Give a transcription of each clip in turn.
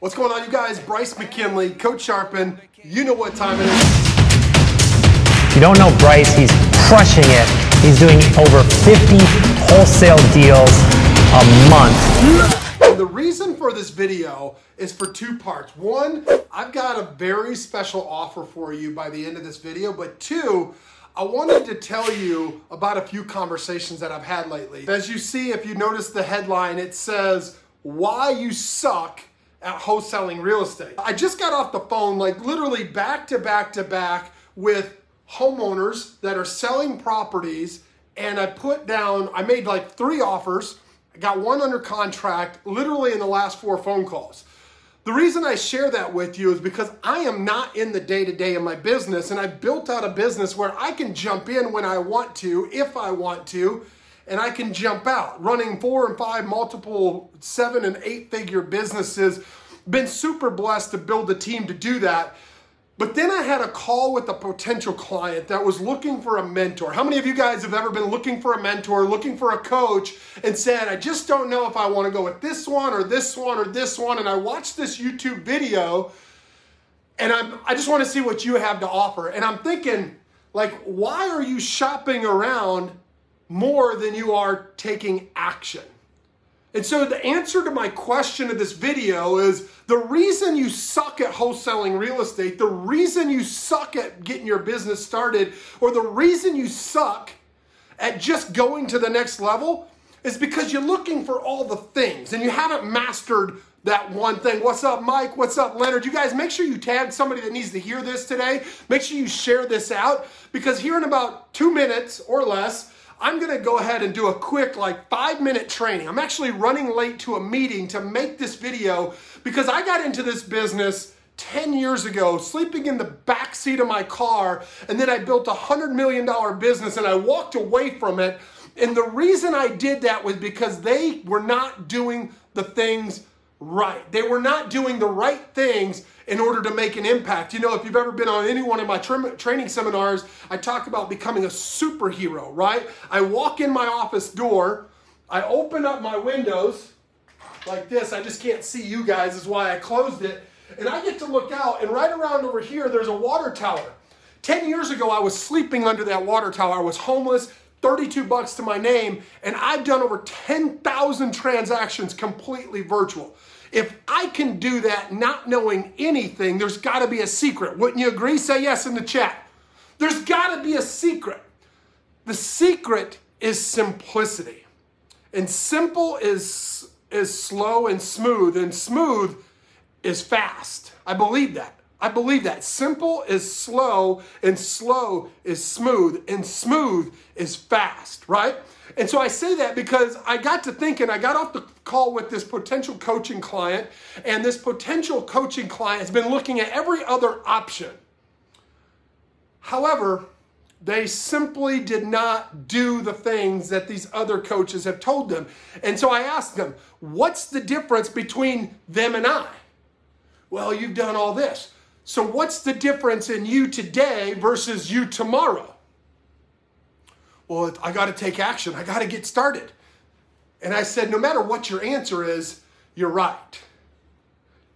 What's going on, you guys? Bryce McKinley, Coach Sharpen. You know what time it is. If you don't know Bryce, he's crushing it. He's doing over 50 wholesale deals a month. And the reason for this video is for two parts. One, I've got a very special offer for you by the end of this video, but two, I wanted to tell you about a few conversations that I've had lately. As you see, if you notice the headline, it says, "Why You Suck at Wholesaling Real Estate." I just got off the phone, like literally back to back with homeowners that are selling properties, and I made like 3 offers. I got 1 under contract literally in the last 4 phone calls. The reason I share that with you is because I am not in the day-to-day of my business, and I built out a business where I can jump in when I want to, if I want to, and I can jump out. Running 4 and 5, multiple 7 and 8 figure businesses. Been super blessed to build a team to do that. But then I had a call with a potential client that was looking for a mentor. How many of you guys have ever been looking for a mentor, looking for a coach, and said, I just don't know if I want to go with this one or this one or this one? And I watched this YouTube video, and I just want to see what you have to offer. And I'm thinking, like, why are you shopping around more than you are taking action? And so the answer to my question of this video is the reason you suck at wholesaling real estate, the reason you suck at getting your business started, or the reason you suck at just going to the next level is because you're looking for all the things and you haven't mastered that one thing. What's up, Mike? What's up, Leonard? You guys, make sure you tag somebody that needs to hear this today. Make sure you share this out, because here in about 2 minutes or less, I'm going to go ahead and do a quick 5-minute training. I'm actually running late to a meeting to make this video because I got into this business 10 years ago, sleeping in the back seat of my car, and then I built a $100 million business and I walked away from it. And the reason I did that was because they were not doing the things right. They were not doing the right things in order to make an impact. You know, if you've ever been on any one of my training seminars, I talk about becoming a superhero, right? I walk in my office door, I open up my windows like this. I just can't see you guys, is why I closed it. And I get to look out, and right around over here, there's a water tower. 10 years ago, I was sleeping under that water tower. I was homeless, 32 bucks to my name, and I've done over 10,000 transactions completely virtual. If I can do that not knowing anything, there's got to be a secret. Wouldn't you agree? Say yes in the chat. There's got to be a secret. The secret is simplicity. And simple is slow, and smooth is fast. I believe that. I believe that. Simple is slow, and slow is smooth, and smooth is fast, right? And so I say that because I got to thinking, I got off the call with this potential coaching client, and this potential coaching client has been looking at every other option. However, they simply did not do the things that these other coaches have told them. And so I asked them, what's the difference between them and I? Well, you've done all this. So what's the difference in you today versus you tomorrow? Well, I got to take action. I got to get started. And I said, no matter what your answer is, you're right.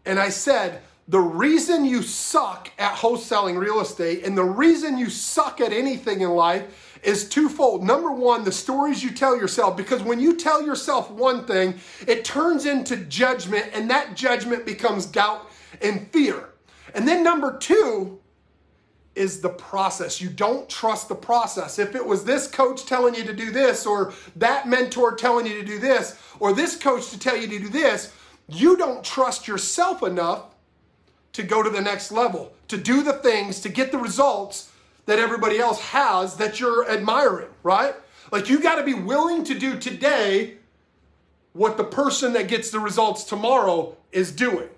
And I said, the reason you suck at wholesaling real estate and the reason you suck at anything in life is twofold. Number one, the stories you tell yourself, because when you tell yourself one thing, it turns into judgment, and that judgment becomes doubt and fear. And then number 2 is the process. You don't trust the process. If it was this coach telling you to do this, or that mentor telling you to do this, or this coach to tell you to do this, you don't trust yourself enough to go to the next level, to do the things, to get the results that everybody else has that you're admiring, right? Like, you got to be willing to do today what the person that gets the results tomorrow is doing.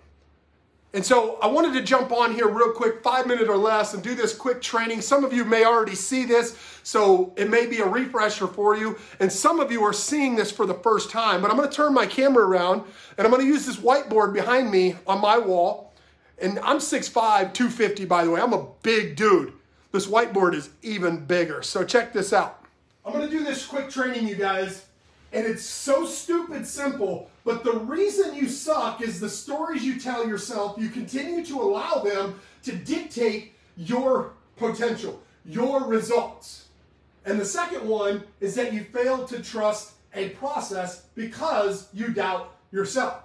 And so I wanted to jump on here real quick, 5 minutes or less, and do this quick training. Some of you may already see this, so it may be a refresher for you. And some of you are seeing this for the first time. But I'm going to turn my camera around, and I'm going to use this whiteboard behind me on my wall. And I'm 6'5", 250, by the way. I'm a big dude. This whiteboard is even bigger. So check this out. I'm going to do this quick training, you guys. And it's so stupid simple, but the reason you suck is the stories you tell yourself. You continue to allow them to dictate your potential, your results. And the second one is that you fail to trust a process because you doubt yourself.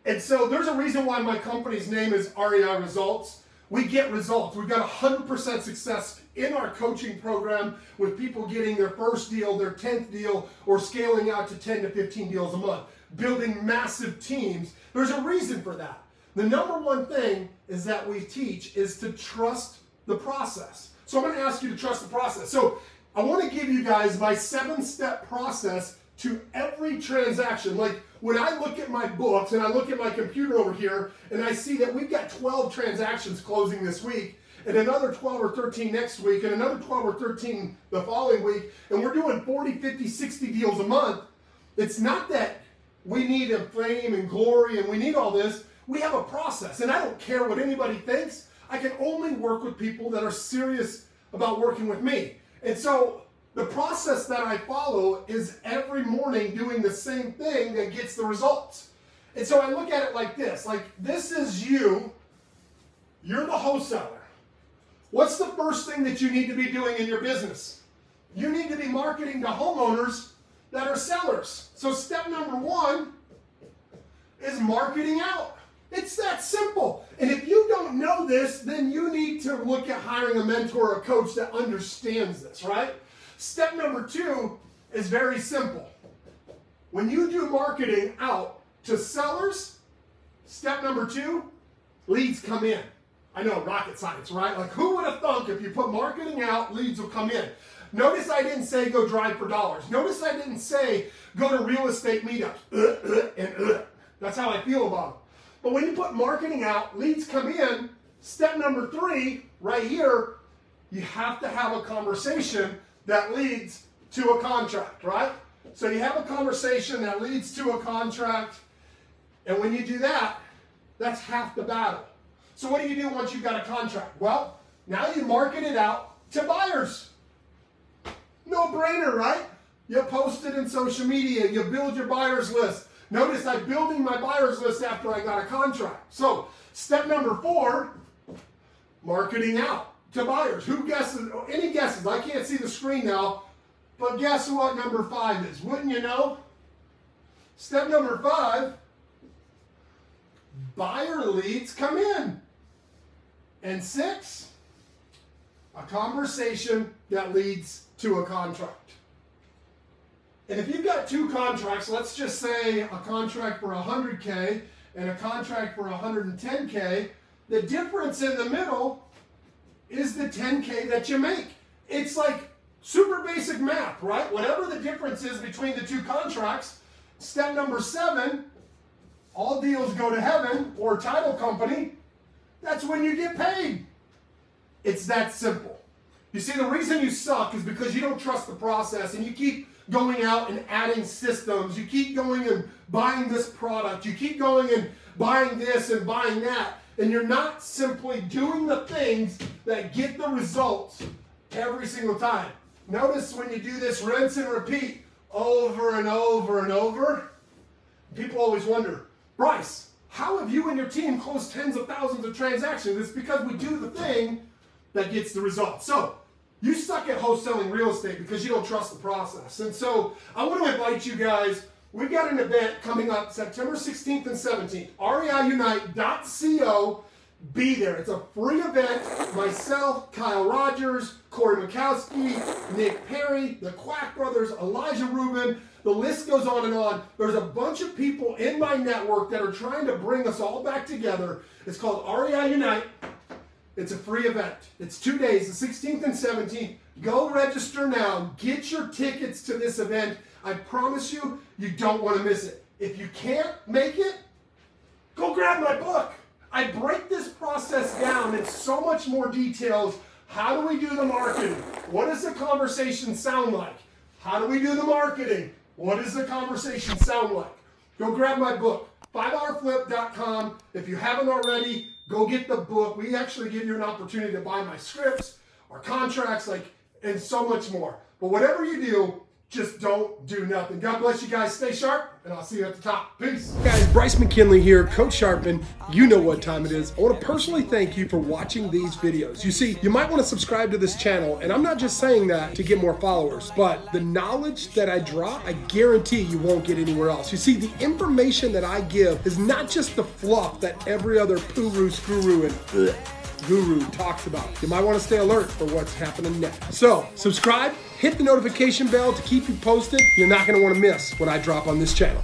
And so there's a reason why my company's name is REI Results. We get results. We've got 100% success in our coaching program with people getting their first deal, their 10th deal, or scaling out to 10 to 15 deals a month, building massive teams. There's a reason for that. The number one thing is that we teach is to trust the process. So I'm going to ask you to trust the process. So I want to give you guys my 7-step process to every transaction. Like when I look at my books and I look at my computer over here and I see that we've got 12 transactions closing this week and another 12 or 13 next week and another 12 or 13 the following week, and we're doing 40, 50, 60 deals a month. It's not that we need a fame and glory and we need all this. We have a process, and I don't care what anybody thinks. I can only work with people that are serious about working with me. And so the process that I follow is every morning doing the same thing that gets the results. And so I look at it like this. Like, this is you. You're the wholesaler. What's the first thing that you need to be doing in your business? You need to be marketing to homeowners that are sellers. So step number 1 is marketing out. It's that simple. And if you don't know this, then you need to look at hiring a mentor or a coach that understands this, right? Step number 2 is very simple. When you do marketing out to sellers, step number 2, leads come in. I know, rocket science, right? Like, who would have thunk if you put marketing out, leads will come in? Notice I didn't say go drive for dollars. Notice I didn't say go to real estate meetups. That's how I feel about it. But when you put marketing out, leads come in, step number 3, right here, you have to have a conversation that leads to a contract, right? So you have a conversation that leads to a contract, and when you do that, that's half the battle. So what do you do once you've got a contract? Well, now you market it out to buyers. No brainer, right? You post it in social media, you build your buyers list. Notice I'm building my buyers list after I got a contract. So step number 4, marketing out to buyers. Who guesses? Any guesses? I can't see the screen now, but guess what number 5 is? Wouldn't you know? Step number 5, buyer leads come in. And 6, a conversation that leads to a contract. And if you've got 2 contracts, let's just say a contract for $100K and a contract for $110K, the difference in the middle is the $10K that you make. It's like super basic math, right? Whatever the difference is between the 2 contracts, step number 7, all deals go to heaven or title company. That's when you get paid. It's that simple. You see, the reason you suck is because you don't trust the process and you keep going out and adding systems. You keep going and buying this product. You keep going and buying this and buying that. And you're not simply doing the things that get the results every single time. Notice when you do this rinse and repeat over and over and over, people always wonder, Bryce, how have you and your team closed tens of thousands of transactions? It's because we do the thing that gets the results. So you suck at wholesaling real estate because you don't trust the process. And so I want to invite you guys. We've got an event coming up September 16th and 17th. reiunite.co. Be there. It's a free event. Myself, Kyle Rogers, Corey Mikowski, Nick Perry, the Quack Brothers, Elijah Rubin. The list goes on and on. There's a bunch of people in my network that are trying to bring us all back together. It's called REI Unite. It's a free event. It's 2 days, the 16th and 17th. Go register now. Get your tickets to this event. I promise you, you don't want to miss it. If you can't make it, go grab my book. I break this process down in so much more details. How do we do the marketing? What does the conversation sound like? How do we do the marketing? What does the conversation sound like? Go grab my book, 5hourflip.com. If you haven't already, go get the book. We actually give you an opportunity to buy my scripts, our contracts, and so much more. But whatever you do, just don't do nothing. God bless you guys. Stay sharp, and I'll see you at the top. Peace. Hey guys, Bryce McKinley here, Coach Sharpen. You know what time it is. I want to personally thank you for watching these videos. You see, you might want to subscribe to this channel, and I'm not just saying that to get more followers, but the knowledge that I drop, I guarantee you won't get anywhere else. You see, the information that I give is not just the fluff that every other puru, screw and guru talks about. You might want to stay alert for what's happening next. So, subscribe, hit the notification bell to keep you posted. You're not going to want to miss what I drop on this channel.